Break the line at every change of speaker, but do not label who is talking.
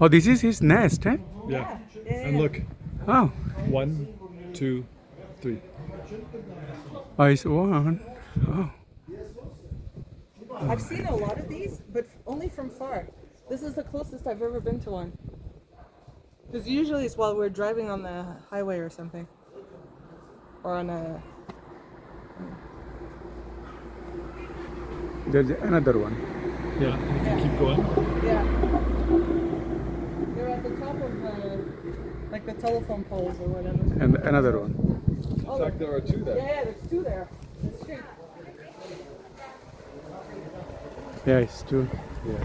Oh, this is his nest, eh?
Yeah. And look,
Oh,
1, 2, 3.
oh, it's one. Oh,
I've seen a lot of these, but only from far. This is the closest I've ever been to one. Because usually it's while we're driving on the highway or something. Or on a...
there's another one.
Yeah, and if you keep going.
Yeah. They're at the top of like the telephone poles or whatever.
And another one.
Oh,
In fact, there are 2 there.
yeah, there's 2 there. That's true.
Yeah, it's two.
Yeah.